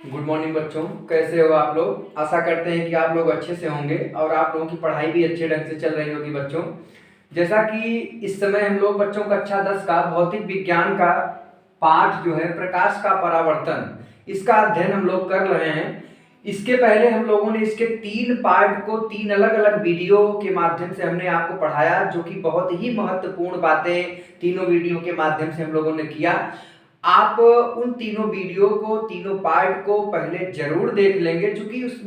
Good morning बच्चों, कैसे हो आप लोग। आशा करते हैं कि आप लोग अच्छे से होंगे और आप लोगों की पढ़ाई भी अच्छे ढंग से चल रही होगी बच्चों। जैसा कि इस समय हम लोग बच्चों कक्षा 10 का भौतिक विज्ञान का पाठ जो है प्रकाश का परावर्तन, इसका अध्ययन हम लोग कर रहे हैं। इसके पहले हम लोगों ने इसके 3 पार्ट को 3 अलग अलग वीडियो के माध्यम से हमने आपको पढ़ाया, जो कि बहुत ही महत्वपूर्ण बातें तीनों वीडियो के माध्यम से हम लोगों ने किया। आप उन तीनों वीडियो को, तीनों पार्ट को पहले जरूर देख लेंगे, क्योंकि उस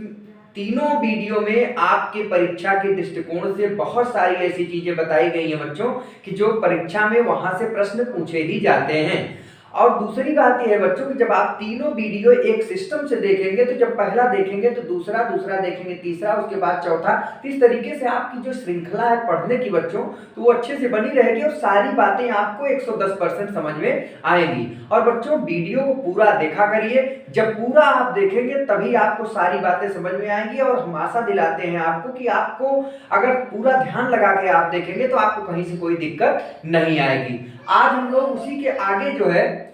तीनों वीडियो में आपके परीक्षा के दृष्टिकोण से बहुत सारी ऐसी चीजें बताई गई हैं बच्चों कि जो परीक्षा में वहां से प्रश्न पूछे ही जाते हैं। और दूसरी बात यह है बच्चों कि जब आप तीनों वीडियो एक सिस्टम से देखेंगे, तो जब पहला देखेंगे तो दूसरा, दूसरा देखेंगे तीसरा, उसके बाद चौथा, तो इस तरीके से आपकी जो श्रृंखला है पढ़ने की बच्चों, तो वो अच्छे से बनी रहेगी और सारी बातें आपको 110% समझ में आएंगी। और बच्चों वीडियो को पूरा देखा करिए, जब पूरा आप देखेंगे तभी आपको सारी बातें समझ में आएंगी। और हम आशा दिलाते हैं आपको कि आपको अगर पूरा ध्यान लगा के आप देखेंगे तो आपको कहीं से कोई दिक्कत नहीं आएगी। आज हम लोग उसी के आगे जो है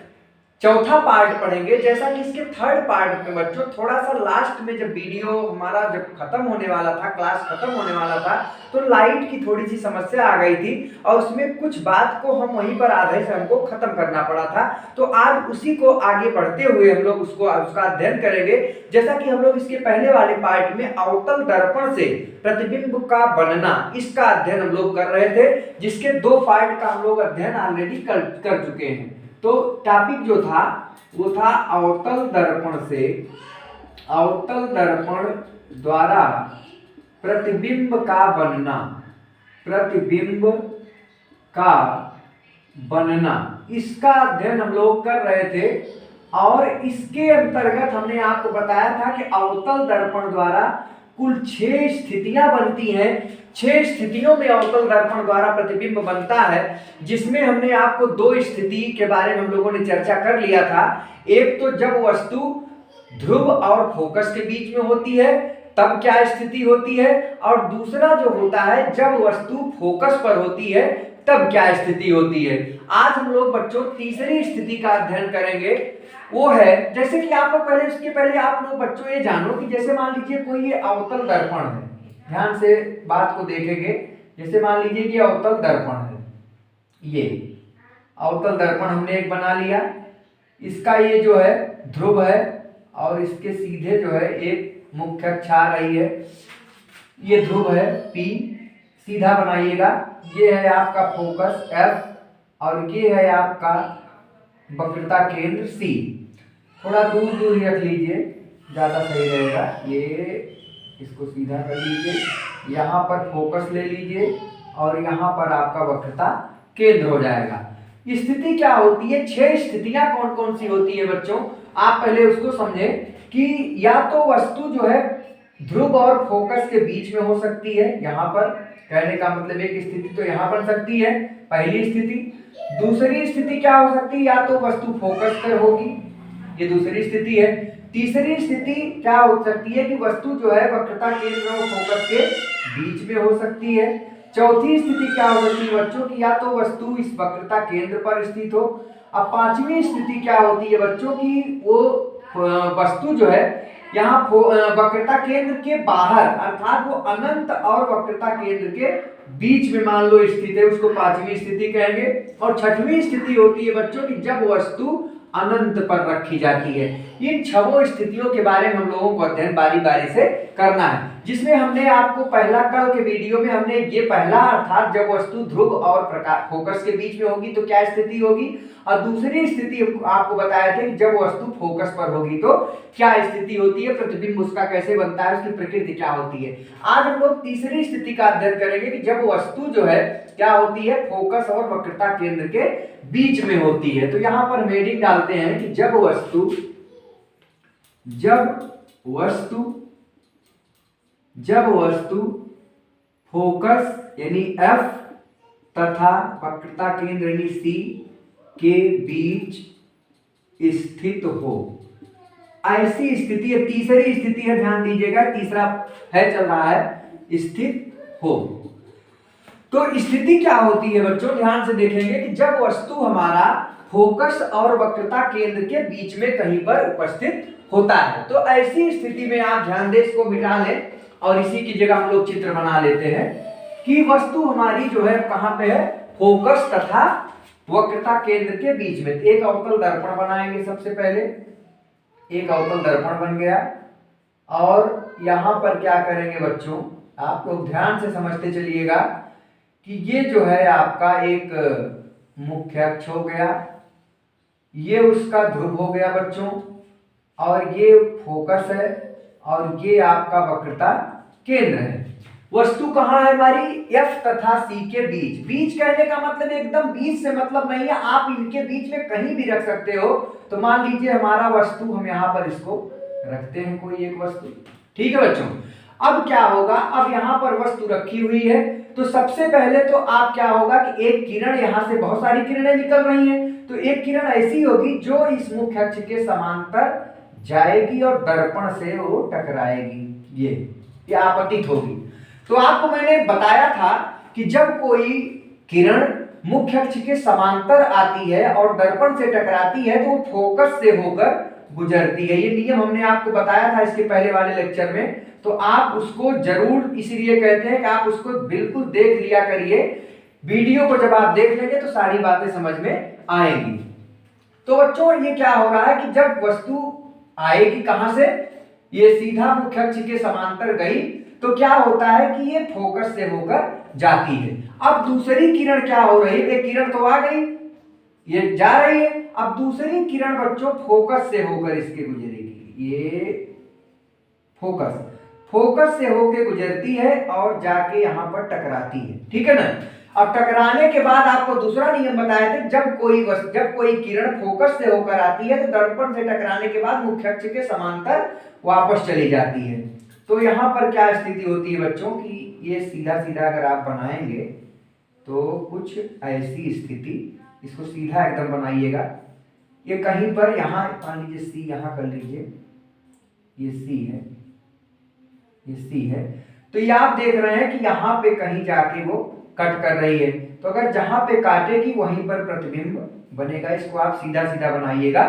चौथा पार्ट पढ़ेंगे। जैसा कि इसके थर्ड पार्ट में बच्चों थोड़ा सा लास्ट में जब वीडियो हमारा जब खत्म होने वाला था, क्लास खत्म होने वाला था, तो लाइट की थोड़ी सी समस्या आ गई थी और उसमें कुछ बात को हम वहीं पर आधे से हमको खत्म करना पड़ा था। तो आज उसी को आगे बढ़ते हुए हम लोग उसका अध्ययन करेंगे। जैसा कि हम लोग इसके पहले वाले पार्ट में अवतल दर्पण से प्रतिबिंब का बनना, इसका अध्ययन हम लोग कर रहे थे, जिसके 2 पार्ट का हम लोग अध्ययन ऑलरेडी कर चुके हैं। तो टॉपिक जो था वो था अवतल दर्पण द्वारा प्रतिबिंब का बनना, इसका अध्ययन हम लोग कर रहे थे। और इसके अंतर्गत हमने आपको बताया था कि अवतल दर्पण द्वारा कुल 6 स्थितियां बनती हैं। 6 स्थितियों में अवतल दर्पण द्वारा प्रतिबिंब बनता है, जिसमें हमने आपको 2 स्थिति के बारे में हम लोगों ने चर्चा कर लिया था। एक तो जब वस्तु ध्रुव और फोकस के बीच में होती है तब क्या स्थिति होती है, और दूसरा जो होता है जब वस्तु फोकस पर होती है तब क्या स्थिति होती है। आज हम लोग बच्चों तीसरी स्थिति का अध्ययन करेंगे। वो है, जैसे कि आप लोग पहले, उसके पहले आप लोग बच्चों ये जानो कि जैसे मान लीजिए कोई ये अवतल दर्पण है, ध्यान से बात को देखेंगे। जैसे मान लीजिए कि अवतल दर्पण है, ये अवतल दर्पण हमने एक बना लिया। इसका ये जो है ध्रुव है और इसके सीधे जो है एक मुख्य अक्ष आ रही है, ये ध्रुव है P, सीधा बनाइएगा। ये है आपका फोकस F और ये है आपका वक्रता केंद्र C। थोड़ा दूर दूर रख लीजिए, ज्यादा सही रहेगा। ये इसको सीधा कर लीजिए, यहाँ पर फोकस ले लीजिए और यहाँ पर आपका वक्रता केंद्र हो जाएगा। स्थिति क्या होती है, 6 स्थितियां कौन कौन सी होती है बच्चों, आप पहले उसको समझें कि या तो वस्तु जो है ध्रुव और फोकस के बीच में हो सकती है, यहाँ पर कहने का मतलब एक स्थिति तो यहाँ बन सकती है, पहली स्थिति। दूसरी स्थिति क्या हो सकती है, या तो वस्तु फोकस पर होगी, ये दूसरी स्थिति है। तीसरी स्थिति क्या हो सकती है कि वस्तु जो है वक्रता केंद्र और फोकस के बीच में हो सकती है। चौथी स्थिति क्या हो सकती है बच्चों की, या तो वस्तु इस वक्रता केंद्र पर स्थित हो। अब पांचवी स्थिति क्या होती है बच्चों की, वो वस्तु जो है यहाँ वक्रता केंद्र के बाहर, अर्थात वो अनंत और वक्रता केंद्र के बीच में मान लो स्थित है, उसको पांचवी स्थिति कहेंगे। और छठवीं स्थिति होती है बच्चों की जब वस्तु अनंत पर रखी जाती है। इन 6 स्थितियों के बारे में हम लोगों को अध्ययन बारी बारी से करना है, जिसमें हमने आपको पहला, कल के वीडियो में हमने ये पहला, अर्थात जब वस्तु ध्रुव और फोकस के बीच में होगी तो क्या स्थिति होगी, और दूसरी स्थिति आपको बताया था कि जब वस्तु फोकस पर होगी तो क्या स्थिति होती है, प्रतिबिंब उसका कैसे बनता है, उसकी प्रकृति क्या होती है। आज हम लोग तीसरी स्थिति का अध्ययन करेंगे कि जब वस्तु जो है क्या होती है, फोकस और वक्रता केंद्र के बीच में होती है। तो यहां पर हम हेडिंग डालते हैं कि जब वस्तु फोकस यानी F तथा वक्रता केंद्र यानी C के बीच स्थित हो, ऐसी स्थिति है। तीसरी स्थिति है, ध्यान दीजिएगा, तीसरा है चल रहा है स्थित हो। तो स्थिति क्या होती है बच्चों, ध्यान से देखेंगे कि जब वस्तु हमारा फोकस और वक्रता केंद्र के बीच में कहीं पर उपस्थित होता है। तो ऐसी स्थिति में आप ध्यान दें, इसको मिटा लें और इसी की जगह हम लोग चित्र बना लेते हैं कि वस्तु हमारी जो है कहां पे है, फोकस तथा वक्रता केंद्र के बीच में। एक अवतल दर्पण बनाएंगे सबसे पहले, एक अवतल दर्पण बन गया और यहां पर क्या करेंगे बच्चों, आप लोग ध्यान से समझते चलिएगा कि ये जो है आपका एक मुख्य अक्ष हो गया, ये उसका ध्रुव हो गया बच्चों, और ये फोकस है और ये आपका वक्रता केंद्र है। वस्तु कहाँ है हमारी, F तथा C के बीच। बीच कहने का मतलब एकदम बीच से मतलब नहीं है, आप इनके बीच में कहीं भी रख सकते हो। तो मान लीजिए हमारा वस्तु, हम यहाँ पर इसको रखते हैं कोई एक वस्तु, ठीक है बच्चों। अब क्या होगा, अब यहाँ पर वस्तु रखी हुई है तो सबसे पहले तो आप क्या होगा कि एक किरण, यहाँ से बहुत सारी किरणें निकल रही हैं, तो एक किरण ऐसी होगी जो इस मुख्य अक्ष के समांतर जाएगी और दर्पण से वो टकराएगी, ये आपतित होगी। तो आपको मैंने बताया था कि जब कोई किरण मुख्य अक्ष के समांतर आती है और दर्पण से टकराती है तो वो फोकस से होकर गुजरती है। ये नियम हमने आपको बताया था इसके पहले वाले लेक्चर में, तो आप उसको जरूर, इसीलिए कहते हैं कि आप उसको बिल्कुल देख लिया करिए। वीडियो को जब आप देख लेंगे तो सारी बातें समझ में आएंगी। तो बच्चों ये क्या हो रहा है कि जब वस्तु आएगी कहां से, ये सीधा मुख्य अक्ष के समांतर गई तो क्या होता है कि ये फोकस से होकर जाती है। अब दूसरी किरण क्या हो रही है, एक किरण तो आ गई, ये जा रही है, अब दूसरी किरण बच्चों फोकस से होकर इसके गुजरेगी, ये फोकस से होकर गुजरती है और जाके यहां पर टकराती है, ठीक है ना। अब टकराने के बाद आपको दूसरा नियम बताए थे, जब कोई किरण फोकस से होकर आती है तो दर्पण से टकराने के बाद मुख्य अक्ष के समांतर वापस चली जाती है। तो यहाँ पर क्या स्थिति होती है बच्चों की, ये सीधा सीधा अगर आप बनाएंगे तो कुछ ऐसी स्थिति, इसको सीधा एकदम बनाइएगा, ये कहीं पर यहाँ मान लीजिए सी, यहाँ कर लीजिए, ये सी है, ये सी है, तो ये आप देख रहे हैं कि यहाँ पे कहीं जाके वो कट कर रही है। तो अगर जहां पे काटेगी वहीं पर प्रतिबिंब बनेगा, इसको आप सीधा सीधा बनाइएगा।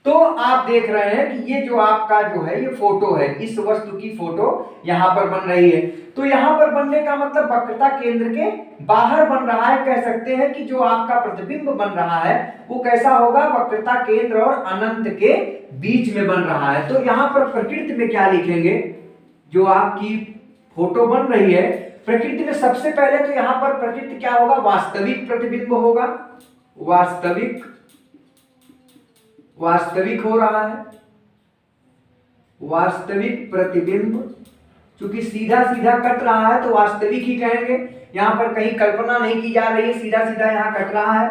तो आप देख रहे हैं कि ये जो आपका जो है ये फोटो है, इस वस्तु की फोटो यहाँ पर बन रही है। तो यहाँ पर बनने का मतलब वक्रता केंद्र के बाहर बन रहा है, कह सकते हैं कि जो आपका प्रतिबिंब बन रहा है वो कैसा होगा, वक्रता केंद्र और अनंत के बीच में बन रहा है। तो यहाँ पर प्रकृति में क्या लिखेंगे, जो आपकी फोटो बन रही है प्रकृति में, सबसे पहले तो यहाँ पर प्रकृति क्या होगा, वास्तविक प्रतिबिंब होगा, वास्तविक हो रहा है, वास्तविक प्रतिबिंब, क्योंकि सीधा सीधा कट रहा है तो वास्तविक ही कहेंगे, यहां पर कहीं कल्पना नहीं की जा रही है, सीधा सीधा यहां कट रहा है।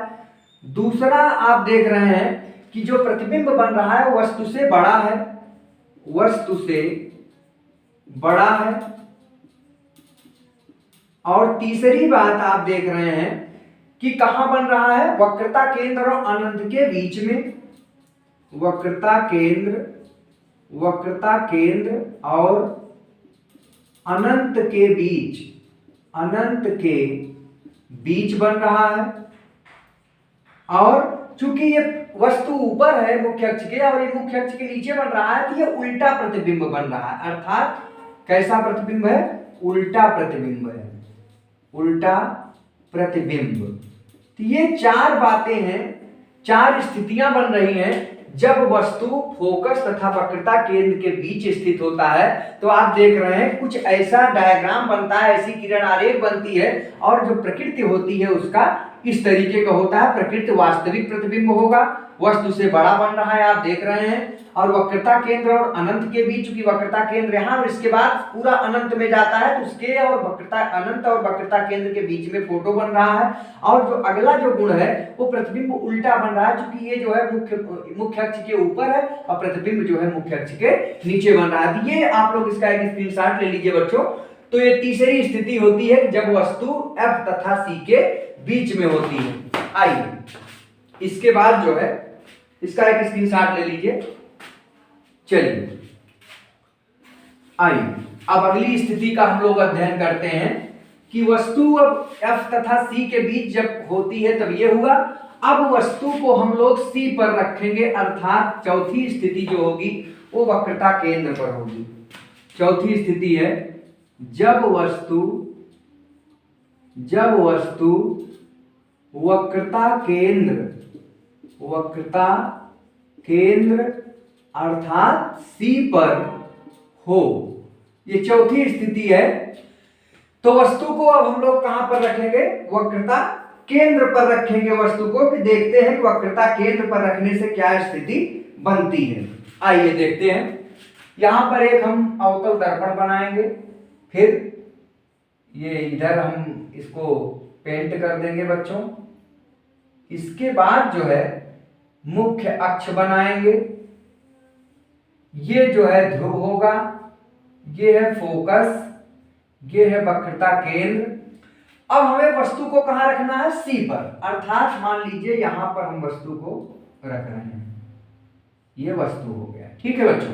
दूसरा आप देख रहे हैं कि जो प्रतिबिंब बन रहा है वस्तु से बड़ा है, वस्तु से बड़ा है। और तीसरी बात आप देख रहे हैं कि कहां बन रहा है, वक्रता केंद्र और अनंत के बीच में, वक्रता केंद्र और अनंत के बीच बन रहा है। और चूंकि ये वस्तु ऊपर है मुख्य अक्ष के और ये मुख्य अक्ष के नीचे बन रहा है तो ये उल्टा प्रतिबिंब बन रहा है, अर्थात कैसा प्रतिबिंब है, उल्टा प्रतिबिंब है, उल्टा प्रतिबिंब। तो ये चार बातें हैं, चार स्थितियां बन रही हैं जब वस्तु फोकस तथा वक्रता केंद्र के बीच स्थित होता है। तो आप देख रहे हैं कुछ ऐसा डायग्राम बनता है, ऐसी किरण आरेख बनती है और जो प्रकृति होती है उसका इस तरीके का होता है। प्रकृति वास्तविक प्रतिबिंब होगा, वस्तु से बड़ा बन रहा है आप देख रहे हैं, और वक्रता केंद्र और अनंत के बीच की वक्रता केंद्र यहाँ और इसके बाद पूरा अनंत में जाता है तो उसके और वक्रता अनंत और वक्रता केंद्र के बीच में फोटो बन रहा है। और जो अगला जो गुण है वो प्रतिबिंब उल्टा बन रहा है, क्योंकि ये जो है मुख्य अक्ष के ऊपर है और प्रतिबिंब जो है मुख्य अक्ष के नीचे बन रहा है। ये आप लोग इसका एक स्क्रीनशॉट ले लीजिए बच्चों। तो ये तीसरी स्थिति होती है जब वस्तु F तथा C के बीच में होती है। आइए इसके बाद जो है इसका एक स्क्रीनशॉट ले लीजिए। चलिए आइए अब अगली स्थिति का हम लोग अध्ययन करते हैं कि वस्तु अब F तथा C के बीच जब होती है तब ये हुआ। अब वस्तु को हम लोग C पर रखेंगे, अर्थात चौथी स्थिति जो होगी वो वक्रता केंद्र पर होगी। चौथी स्थिति है जब वस्तु वक्रता केंद्र अर्थात C पर हो। ये चौथी स्थिति है। तो वस्तु को अब हम लोग कहां पर रखेंगे? वक्रता केंद्र पर रखेंगे वस्तु को, कि देखते हैं कि वक्रता केंद्र पर रखने से क्या स्थिति बनती है। आइए देखते हैं। यहां पर एक हम अवतल दर्पण बनाएंगे, फिर ये इधर हम इसको पेंट कर देंगे बच्चों। इसके बाद जो है मुख्य अक्ष बनाएंगे, ये जो है ध्रुव होगा, ये है फोकस, ये है वक्रता केंद्र। अब हमें वस्तु को कहां रखना है? C पर, अर्थात मान लीजिए यहां पर हम वस्तु को रख रहे हैं, ये वस्तु हो गया। ठीक है बच्चों।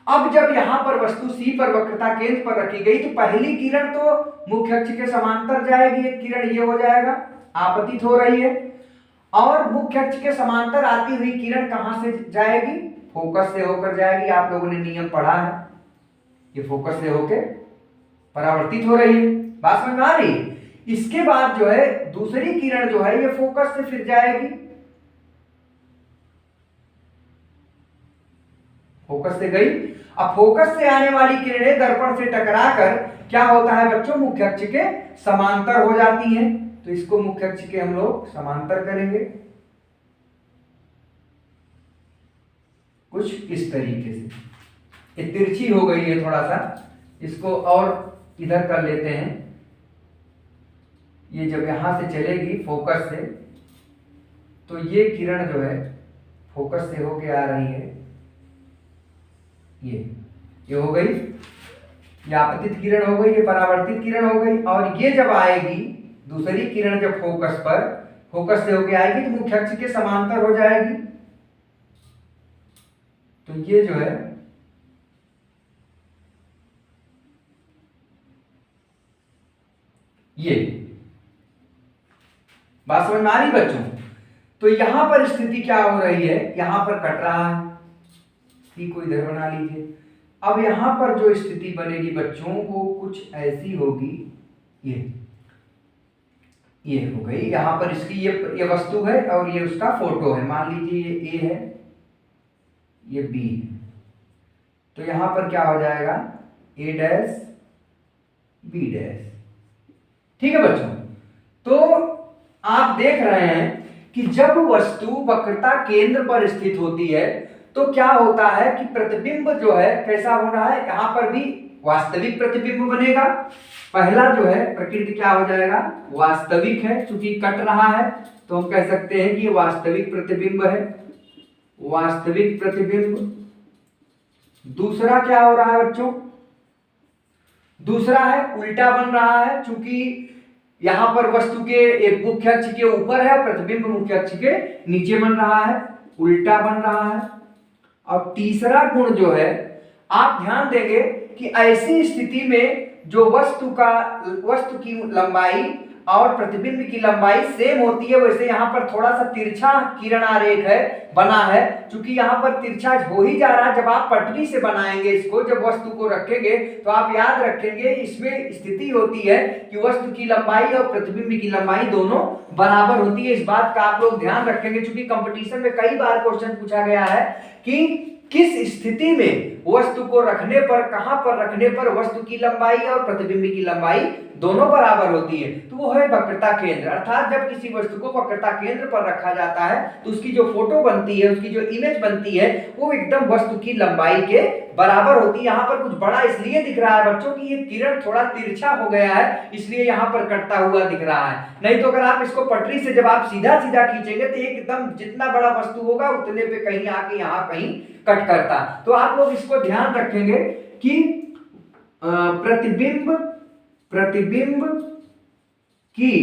अब जब यहां पर वस्तु C पर वक्रता केंद्र पर रखी गई तो पहली किरण तो मुख्य अक्ष के समांतर जाएगी, एक किरण ये हो जाएगा, आपतित हो रही है, और मुख्य अक्ष के समांतर आती हुई किरण कहां से जाएगी? फोकस से होकर जाएगी। आप लोगों ने नियम पढ़ा है, ये फोकस से होकर परावर्तित हो रही है। बात समझ में आ रही है? इसके बाद जो है दूसरी किरण जो है ये फोकस से फिर जाएगी, फोकस से गई। अब फोकस से आने वाली किरणें दर्पण से टकराकर क्या होता है बच्चों? मुख्य अक्ष के समांतर हो जाती हैं। तो इसको मुख्य अक्ष के हम लोग समांतर करेंगे कुछ इस तरीके से। ये तिरछी हो गई है थोड़ा सा, इसको और इधर कर लेते हैं। ये जब यहां से चलेगी फोकस से, तो ये किरण जो है फोकस से होके आ रही है, ये हो गई, ये आपतित किरण हो गई, ये परावर्तित किरण हो गई। और ये जब आएगी दूसरी किरण, जब फोकस से होके आएगी तो मुख्य अक्ष के समांतर हो जाएगी। तो ये जो है ये बात समझ में आ रही बच्चों? तो यहां पर स्थिति क्या हो रही है? यहां पर कट रहा है, C को इधर बना लीजिए। अब यहां पर जो स्थिति बनेगी बच्चों वो कुछ ऐसी होगी, ये हो गई। यहां पर इसकी ये वस्तु है और ये उसका फोटो है। मान लीजिए ये A है, ये B है। तो यहां पर क्या हो जाएगा? A dash B dash. ठीक है बच्चों। तो आप देख रहे हैं कि जब वस्तु वक्रता केंद्र पर स्थित होती है तो क्या होता है कि प्रतिबिंब जो है कैसा हो रहा है? यहां पर भी वास्तविक प्रतिबिंब बनेगा। पहला जो है प्रकृति क्या हो जाएगा? वास्तविक है, क्योंकि कट रहा है तो हम कह सकते हैं कि ये वास्तविक प्रतिबिंब है, वास्तविक प्रतिबिंब। दूसरा क्या हो रहा है बच्चों? दूसरा है उल्टा बन रहा है, क्योंकि यहां पर वस्तु के मुख्य अक्ष के ऊपर है, प्रतिबिंब मुख्य अक्ष के नीचे बन रहा है, उल्टा बन रहा है। और तीसरा गुण जो है, आप ध्यान देंगे कि ऐसी स्थिति में जो वस्तु की लंबाई और प्रतिबिंब की लंबाई सेम होती है, वैसे यहाँ पर थोड़ा सा तिरछा किरण आरेख है बना है, क्योंकि यहाँ पर तिरछा हो ही जा रहा है। जब आप पटरी से बनाएंगे इसको, जब वस्तु को रखेंगे तो आप याद रखेंगे इसमें स्थिति होती है कि वस्तु की लंबाई और प्रतिबिंब की लंबाई दोनों बराबर होती है। इस बात का आप लोग ध्यान रखेंगे, क्योंकि कंपटीशन में कई बार क्वेश्चन पूछा गया है कि किस स्थिति में वस्तु को रखने पर, कहां पर रखने पर वस्तु की लंबाई और प्रतिबिंब की लंबाई दोनों बराबर होती है। तो वो है वक्रता केंद्र। अर्थात जब किसी वस्तु को वक्रता केंद्र पर रखा जाता है तो उसकी जो फोटो बनती है, उसकी जो इमेज बनती है, वो एकदम वस्तु की लंबाई के बराबर होती है। यहाँ पर कुछ बड़ा इसलिए दिख रहा है बच्चों कि ये किरण थोड़ा तिरछा हो गया है, इसलिए यहाँ पर कटता हुआ दिख रहा है। नहीं तो अगर आप इसको पटरी से जब आप सीधा सीधा खींचेंगे तो एकदम जितना बड़ा वस्तु होगा उतने पे कहीं आके यहाँ कहीं कट करता। तो आप लोग इसको ध्यान रखेंगे कि प्रतिबिंब की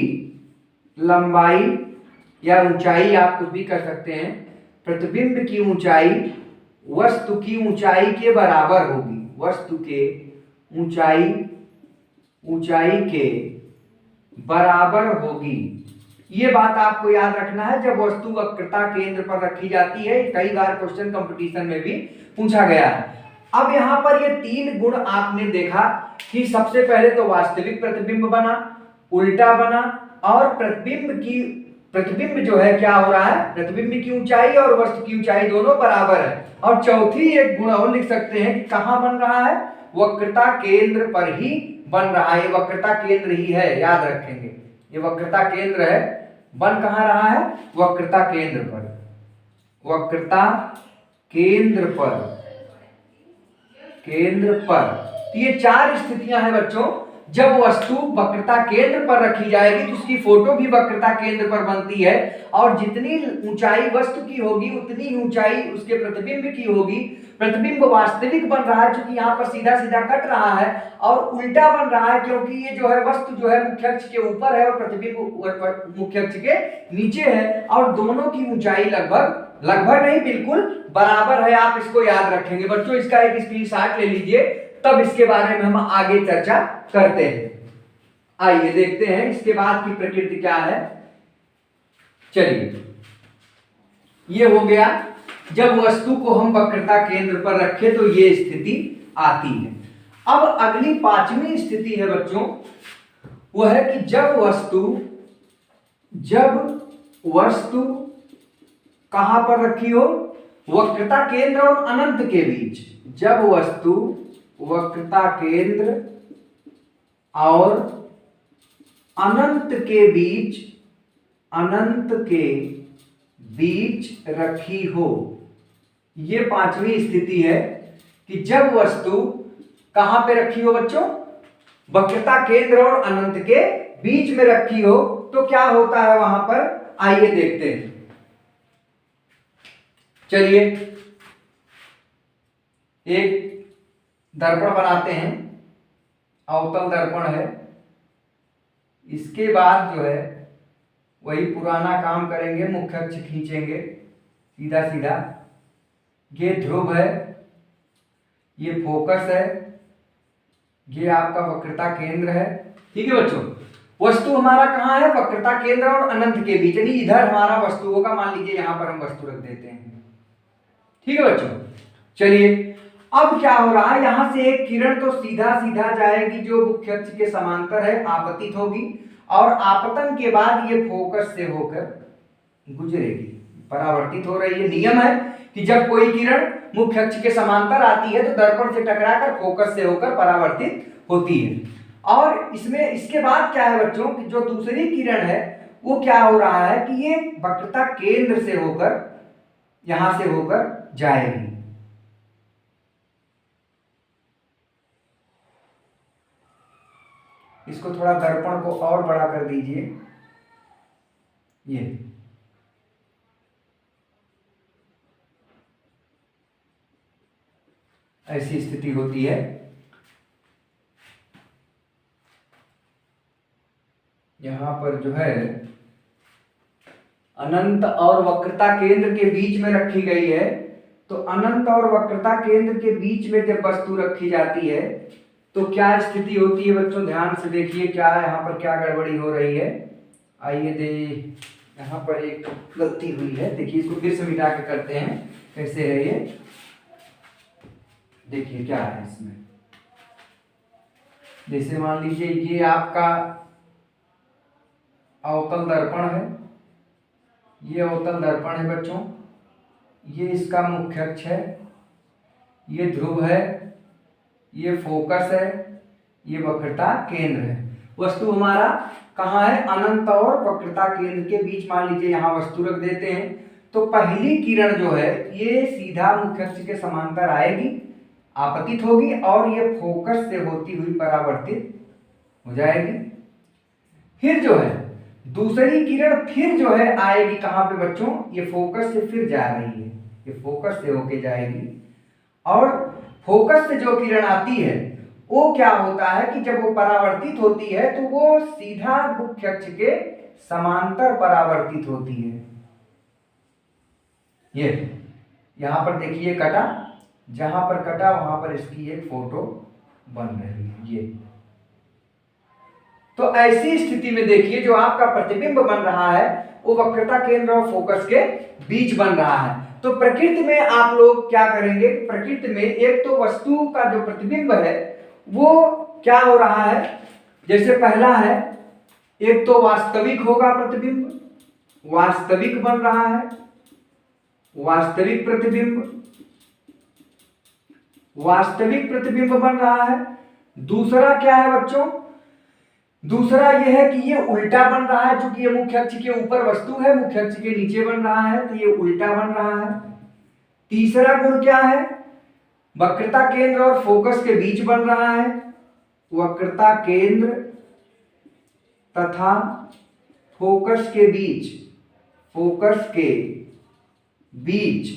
लंबाई या ऊंचाई, आप कुछ भी कर सकते हैं, प्रतिबिंब की ऊंचाई वस्तु की ऊंचाई के बराबर होगी। वस्तु के ऊंचाई के बराबर होगी। ये बात आपको याद रखना है जब वस्तु वक्रता केंद्र पर रखी जाती है। कई बार क्वेश्चन कंपटीशन में भी पूछा गया है। अब यहाँ पर ये तीन गुण आपने देखा कि सबसे पहले तो वास्तविक प्रतिबिंब बना, उल्टा बना, और प्रतिबिंब जो है क्या हो रहा है, प्रतिबिंब की ऊंचाई और वस्तु की ऊंचाई दोनों बराबर है। और चौथी एक गुण और लिख सकते हैं कि कहां बन रहा है, वक्रता केंद्र पर ही बन रहा है। ये वक्रता केंद्र ही है, याद रखेंगे ये वक्रता केंद्र है। बन कहां रहा है, वक्रता केंद्र पर, वक्रता केंद्र पर, केंद्र पर। तो ये चार स्थितियां हैं बच्चों। जब वस्तु वक्रता केंद्र पर रखी जाएगी तो उसकी फोटो भी वक्रता केंद्र पर बनती है, और जितनी ऊंचाई वस्तु की होगी उतनी ही ऊंचाई उसके प्रतिबिंब की होगी। प्रतिबिंब वास्तविक बन रहा है क्योंकि यहाँ पर सीधा सीधा कट रहा है, और उल्टा बन रहा है क्योंकि ये जो है वस्तु जो है मुख्य अक्ष के ऊपर है और प्रतिबिंब मुख्य अक्ष के नीचे है, और दोनों की ऊंचाई लगभग नहीं बिल्कुल बराबर है। आप इसको याद रखेंगे बच्चों, इसका एक स्क्रीनशॉट ले लीजिए, तब इसके बारे में हम आगे चर्चा करते हैं। आइए देखते हैं इसके बाद की प्रकृति क्या है। चलिए, ये हो गया जब वस्तु को हम वक्रता केंद्र पर रखें तो ये स्थिति आती है। अब अगली पांचवी स्थिति है बच्चों, वो है कि जब वस्तु कहां पर रखी हो, वक्रता केंद्र और अनंत के बीच। जब वस्तु वक्रता केंद्र और अनंत के बीच रखी हो, ये पांचवी स्थिति है कि जब वस्तु कहां पे रखी हो बच्चों, वक्रता केंद्र और अनंत के बीच में रखी हो, तो क्या होता है वहां पर, आइए देखते हैं। चलिए एक दर्पण बनाते हैं, अवतल दर्पण है। इसके बाद जो है वही पुराना काम करेंगे, मुख्य अक्ष खींचेंगे सीधा सीधा। ये ध्रुव है, ये फोकस है, ये आपका वक्रता केंद्र है। ठीक है बच्चों, वस्तु हमारा कहाँ है, वक्रता केंद्र और अनंत के बीच, यानी इधर हमारा वस्तु होगा। मान लीजिए यहां पर हम वस्तु रख देते हैं। ठीक है बच्चों, चलिए अब क्या हो रहा है, यहां से एक किरण तो सीधा सीधा जाएगी जो मुख्य अक्ष के समांतर है, आपतित होगी, और आपतन के बाद ये फोकस से होकर गुजरेगी, परावर्तित हो रही है। नियम है कि जब कोई किरण मुख्य अक्ष के समांतर आती है तो दर्पण से टकराकर फोकस से होकर परावर्तित होती है। और इसमें इसके बाद क्या है बच्चों कि जो दूसरी किरण है वो क्या हो रहा है कि ये वक्रता केंद्र से होकर यहां से होकर जाएगी। इसको थोड़ा दर्पण को और बड़ा कर दीजिए। ये ऐसी स्थिति होती है। यहां पर जो है अनंत और वक्रता केंद्र के बीच में रखी गई है, तो अनंत और वक्रता केंद्र के बीच में जब वस्तु रखी जाती है तो क्या स्थिति होती है बच्चों, ध्यान से देखिए क्या यहाँ पर क्या गड़बड़ी हो रही है। आइए यहाँ पर एक गलती हुई है, देखिए इसको फिर से मिटा के करते हैं कैसे है ये। देखिए क्या है इसमें, जैसे मान लीजिए ये आपका अवतल दर्पण है, ये अवतल दर्पण है बच्चों, ये इसका मुख्य अक्ष है, ये ध्रुव है, ये फोकस है, ये वक्रता केंद्र है। वस्तु हमारा कहाँ है, अनंत और वक्रता केंद्र के बीच। मान लीजिए यहाँ वस्तु रख देते हैं, तो पहली किरण जो है ये सीधा मुख्य अक्ष के समांतर आएगी, आपतित होगी, और ये फोकस से होती हुई परावर्तित हो जाएगी। फिर जो है दूसरी किरण फिर जो है आएगी कहाँ पे बच्चों, ये फोकस से फिर जा रही है, ये फोकस से होके जाएगी, और फोकस से जो किरण आती है वो क्या होता है कि जब वो परावर्तित होती है तो वो सीधा मुख्य अक्ष के समांतर परावर्तित होती है। ये यहां पर देखिए कटा, जहां पर कटा वहां पर इसकी एक फोटो बन रही है। ये तो ऐसी स्थिति में देखिए जो आपका प्रतिबिंब बन रहा है वो वक्रता केंद्र और फोकस के बीच बन रहा है। तो प्रकृति में आप लोग क्या करेंगे, प्रकृति में एक तो वस्तु का जो प्रतिबिंब है वो क्या हो रहा है, जैसे पहला है एक तो वास्तविक होगा प्रतिबिंब, वास्तविक बन रहा है, वास्तविक प्रतिबिंब, वास्तविक प्रतिबिंब बन रहा है। दूसरा क्या है बच्चों, दूसरा यह है कि ये उल्टा बन रहा है, क्योंकि ये मुख्य अक्ष के ऊपर वस्तु है, मुख्य अक्ष के नीचे बन रहा है, तो ये उल्टा बन रहा है। तीसरा गुण क्या है, वक्रता केंद्र और फोकस के बीच बन रहा है, वक्रता केंद्र तथा फोकस के बीच, फोकस के बीच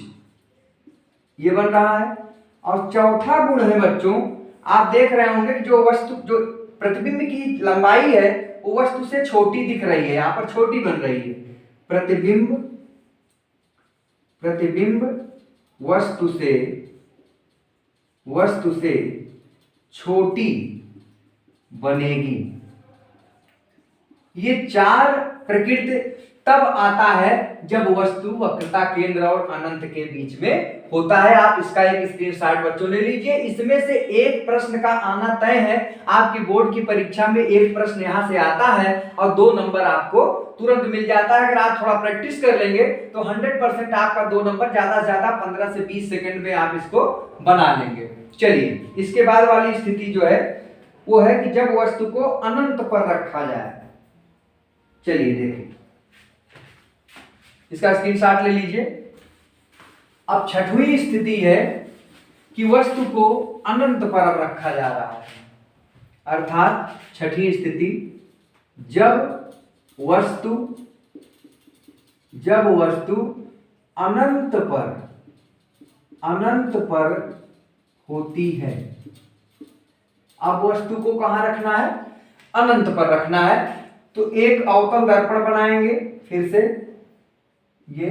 ये बन रहा है। और चौथा गुण है बच्चों, आप देख रहे होंगे कि जो वस्तु, जो प्रतिबिंब की लंबाई है वो वस्तु से छोटी दिख रही है, यहां पर छोटी बन रही है। प्रतिबिंब, प्रतिबिंब वस्तु से छोटी बनेगी। ये चार प्रकृति तब आता है जब वस्तु वक्रता केंद्र और अनंत के बीच में होता है। आप इसका एक स्क्रीनशॉट बच्चों ले लीजिए। इसमें से एक प्रश्न का आना तय है, आपकी बोर्ड की परीक्षा में एक प्रश्न यहां से आता है और 2 नंबर आपको तुरंत मिल जाता है। अगर आप थोड़ा प्रैक्टिस कर लेंगे तो 100% आपका 2 नंबर ज्यादा से ज्यादा 15 से 20 सेकंड में आप इसको बना लेंगे। चलिए, इसके बाद वाली स्थिति जो है वो है कि जब वस्तु को अनंत पर रखा जाए। चलिए देखिए, इसका स्क्रीनशॉट ले लीजिए। अब छठवीं स्थिति है कि वस्तु को अनंत पर रखा जा रहा है, अर्थात छठी स्थिति जब वस्तु अनंत पर होती है। अब वस्तु को कहां रखना है, अनंत पर रखना है। तो एक अवतल दर्पण बनाएंगे, फिर से ये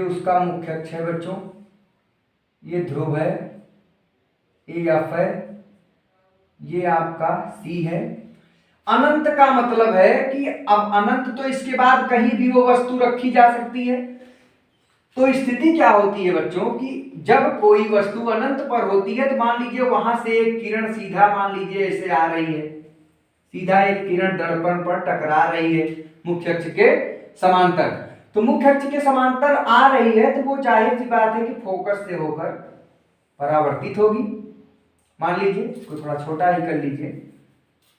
उसका मुख्य अक्ष है बच्चों, ये ध्रुव है, ये एफ है, ये आपका सी है। अनंत का मतलब है कि अब अनंत, तो इसके बाद कहीं भी वो वस्तु रखी जा सकती है। तो स्थिति क्या होती है बच्चों कि जब कोई वस्तु अनंत पर होती है तो मान लीजिए वहां से एक किरण सीधा मान लीजिए ऐसे आ रही है, सीधा एक किरण दर्पण पर टकरा रही है मुख्य अक्ष के समांतर। तो मुख्य अक्ष के समांतर आ रही है तो वो जाहिर सी बात है कि फोकस से होकर परावर्तित होगी। मान लीजिए इसको थोड़ा छोटा ही कर लीजिए,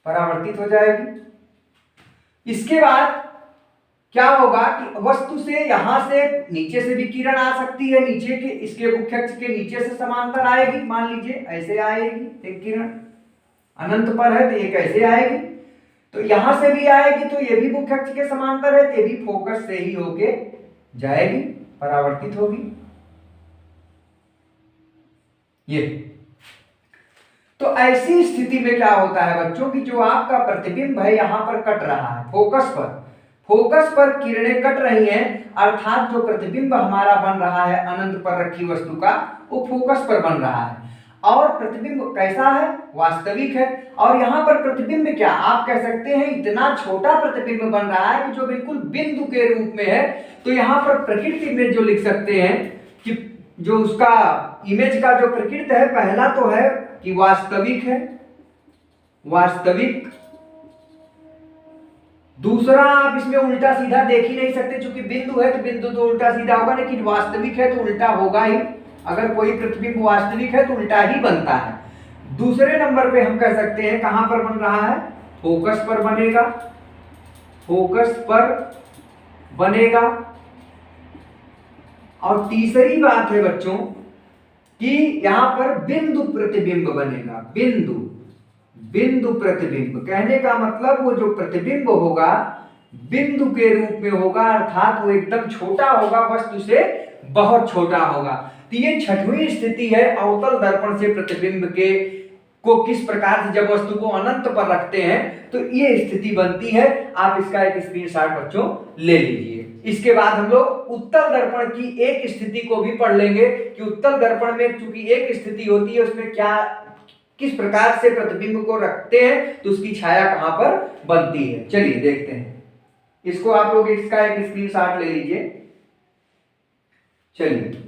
परावर्तित हो जाएगी। इसके बाद क्या होगा कि वस्तु से यहां से नीचे से भी किरण आ सकती है, नीचे के इसके मुख्य अक्ष के नीचे से समांतर आएगी। मान लीजिए ऐसे आएगी एक किरण, अनंत पर है तो ये कैसे आएगी, तो यहां से भी आएगी तो ये भी मुख्य अक्ष के समांतर है, तो ये भी फोकस से ही होके जाएगी, परावर्तित होगी। ये तो ऐसी स्थिति में क्या होता है बच्चों कि जो आपका प्रतिबिंब है यहां पर कट रहा है, फोकस पर किरणें कट रही हैं, अर्थात जो प्रतिबिंब हमारा बन रहा है अनंत पर रखी वस्तु का, वो फोकस पर बन रहा है। और प्रतिबिंब कैसा है, वास्तविक है। और यहाँ पर प्रतिबिंब क्या आप कह सकते हैं, इतना छोटा प्रतिबिंब बन रहा है कि जो बिल्कुल बिंदु के रूप में है। तो यहाँ पर प्रकृति में जो लिख सकते हैं कि जो उसका इमेज का जो प्रकृति है, पहला तो है कि वास्तविक है, वास्तविक। दूसरा, आप इसमें उल्टा सीधा देख ही नहीं सकते, क्योंकि बिंदु है तो बिंदु तो उल्टा सीधा होगा, लेकिन वास्तविक है तो उल्टा होगा ही। अगर कोई प्रतिबिंब वास्तविक है तो उल्टा ही बनता है। दूसरे नंबर पे हम कह सकते हैं कहां पर बन रहा है, फोकस पर बनेगा, फोकस पर बनेगा। और तीसरी बात है बच्चों कि यहां पर बिंदु प्रतिबिंब बनेगा, बिंदु प्रतिबिंब। कहने का मतलब वो जो प्रतिबिंब होगा बिंदु के रूप में होगा, अर्थात वो एकदम छोटा होगा, वस्तु से बहुत छोटा होगा। तो ये छठवीं स्थिति है अवतल दर्पण से प्रतिबिंब के को किस प्रकार से जब वस्तु को अनंत पर रखते हैं तो ये स्थिति बनती है। आप इसका एक स्क्रीनशॉट बच्चों ले लीजिए। इसके बाद हम लोग उत्तल दर्पण की एक स्थिति को भी पढ़ लेंगे कि उत्तल दर्पण में चूंकि एक स्थिति होती है, उसमें क्या किस प्रकार से प्रतिबिंब को रखते हैं तो उसकी छाया कहां पर बनती है। चलिए देखते हैं इसको, आप लोग इसका एक स्क्रीनशॉट ले लीजिए। चलिए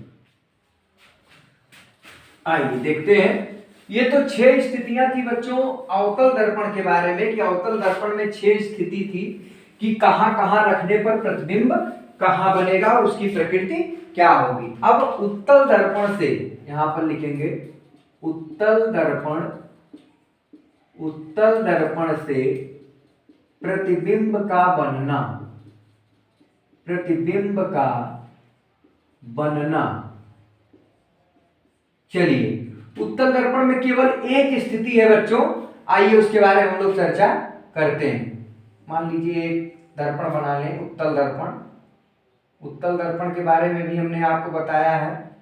आइए देखते हैं। ये तो 6 स्थितियां थी बच्चों अवतल दर्पण के बारे में, कि अवतल दर्पण में 6 स्थिति थी कि कहां कहां रखने पर प्रतिबिंब कहां बनेगा और उसकी प्रकृति क्या होगी। अब उत्तल दर्पण से, यहां पर लिखेंगे उत्तल दर्पण से प्रतिबिंब का बनना, प्रतिबिंब का बनना। चलिए उत्तल दर्पण में केवल एक स्थिति है बच्चों, आइए उसके बारे में हम लोग चर्चा करते हैं। मान लीजिए एक दर्पण बना लें, उत्तल दर्पण। उत्तल दर्पण के बारे में भी हमने आपको बताया है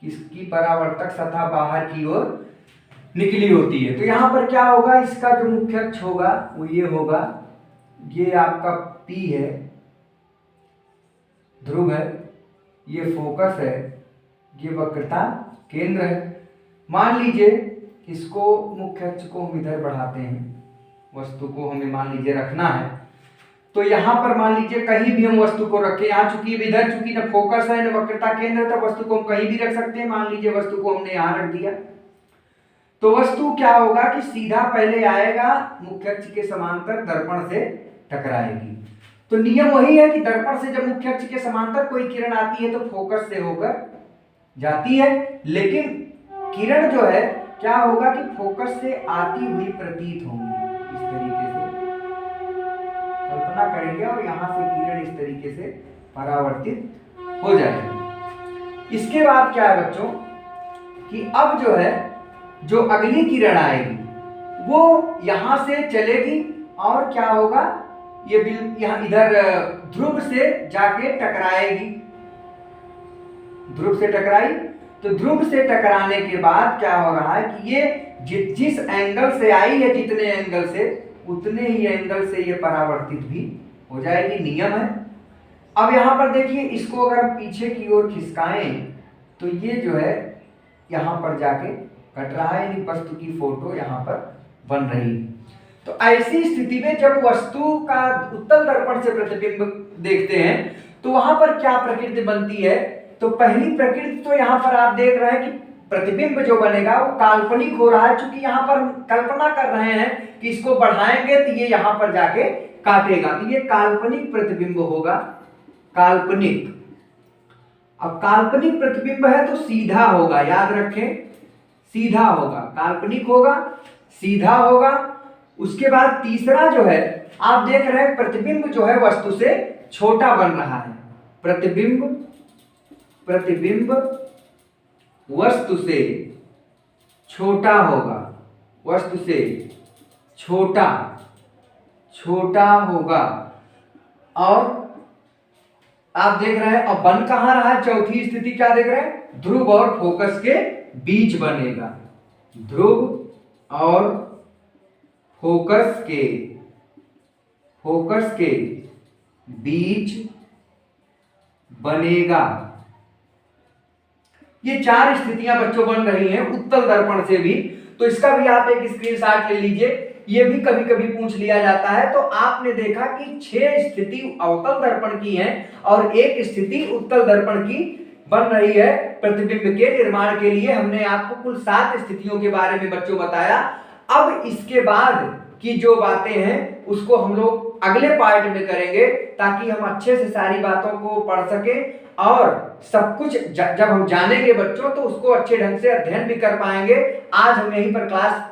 कि इसकी परावर्तक सतह बाहर की ओर निकली होती है। तो यहां पर क्या होगा, इसका जो मुख्य अक्ष होगा वो ये होगा, ये आपका P है, ध्रुव है, ये फोकस है, ये वक्रता केंद्र है। मान लीजिए इसको मुख्य अक्ष को हम इधर बढ़ाते हैं, वस्तु को हमें मान लीजिए रखना है, तो यहां पर मान लीजिए कहीं भी हम वस्तु को रखें, यहाँ चूंकि इधर चूंकि न फोकस है न वक्रता केंद्र, तो वस्तु को हम कहीं भी रख सकते हैं। मान लीजिए वस्तु को हमने यहाँ रख दिया, तो वस्तु क्या होगा कि सीधा पहले आएगा, मुख्य अक्ष के समांतर दर्पण से टकराएगी। तो नियम वही है कि दर्पण से जब मुख्य अक्ष के समांतर कोई किरण आती है तो फोकस से होकर जाती है, लेकिन किरण जो है क्या होगा कि फोकस से आती हुई प्रतीत होंगी। इस तरीके से कल्पना करेंगे और यहां से किरण इस तरीके से परावर्तित हो जाएगी। इसके बाद क्या है बच्चों कि अब जो है जो अगली किरण आएगी वो यहां से चलेगी और क्या होगा, ये यहां इधर ध्रुव से जाके टकराएगी। ध्रुव से टकराई, तो ध्रुव से टकराने के बाद क्या हो रहा है कि ये जिस एंगल से आई है, जितने एंगल से, उतने ही एंगल से ये परावर्तित भी हो जाएगी, नियम है। अब यहां पर देखिए, इसको अगर हम पीछे की ओर खिसकाएं तो ये जो है यहां पर जाके कट रहा है, यानी वस्तु की फोटो यहां पर बन रही है। तो ऐसी स्थिति में जब वस्तु का उत्तल दर्पण से प्रतिबिंब देखते हैं तो वहां पर क्या प्रकृति बनती है। तो पहली प्रकृति तो यहाँ पर आप देख रहे हैं कि प्रतिबिंब जो बनेगा वो काल्पनिक हो रहा है, क्योंकि यहाँ पर हम कल्पना कर रहे हैं कि इसको बढ़ाएंगे तो ये यहाँ पर जाके काटेगा, तो ये काल्पनिक प्रतिबिंब होगा, काल्पनिक। अब काल्पनिक प्रतिबिंब है तो सीधा होगा, याद रखें, सीधा होगा, काल्पनिक होगा, सीधा होगा। उसके बाद तीसरा जो है आप देख रहे हैं प्रतिबिंब जो है वस्तु से छोटा बन रहा है, प्रतिबिंब वस्तु से छोटा होगा, वस्तु से छोटा होगा। और आप देख रहे हैं अब बन कहां रहा है, चौथी स्थिति क्या देख रहे हैं, ध्रुव और फोकस के बीच बनेगा, ध्रुव और फोकस के बीच बनेगा। ये 4 स्थितियां बच्चों बन रही हैं उत्तल दर्पण से भी। तो इसका भी आप एक स्क्रीनशॉट ले लीजिए, ये भी कभी कभी पूछ लिया जाता है। तो आपने देखा कि 6 स्थिति अवतल दर्पण की हैं और एक स्थिति उत्तल दर्पण की बन रही है प्रतिबिंब के निर्माण के लिए। हमने आपको कुल 7 स्थितियों के बारे में बच्चों बताया। अब इसके बाद की जो बातें हैं उसको हम लोग अगले पार्ट में करेंगे, ताकि हम अच्छे से सारी बातों को पढ़ सकें और सब कुछ जब हम जानेंगे बच्चों तो उसको अच्छे ढंग से अध्ययन भी कर पाएंगे। आज हम यहीं पर क्लास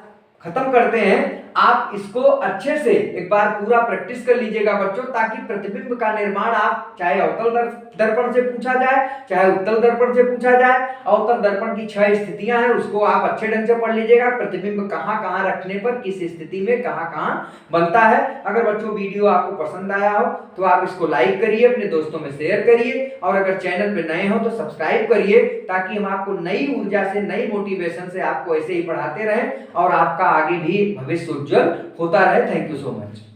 खत्म करते हैं। आप इसको अच्छे से एक बार पूरा प्रैक्टिस कर लीजिएगा बच्चों, ताकि प्रतिबिंब का निर्माण आप चाहे अवतल दर्पण से पूछा जाए चाहे उत्तल दर्पण से पूछा जाए, अवतल दर्पण की 6 स्थितियां हैं उसको आप अच्छे ढंग से पढ़ लीजिएगा। प्रतिबिंब कहां कहां रखने पर किस स्थिति में कहां कहां बनता है। अगर बच्चों वीडियो आपको पसंद आया हो तो आप इसको लाइक करिए, अपने दोस्तों में शेयर करिए, और अगर चैनल पे नए हो तो सब्सक्राइब करिए, ताकि हम आपको नई ऊर्जा से, नई मोटिवेशन से आपको ऐसे ही पढ़ाते रहें और आपका आगे भी भविष्य उज्जवल होता रहे। Thank you so much.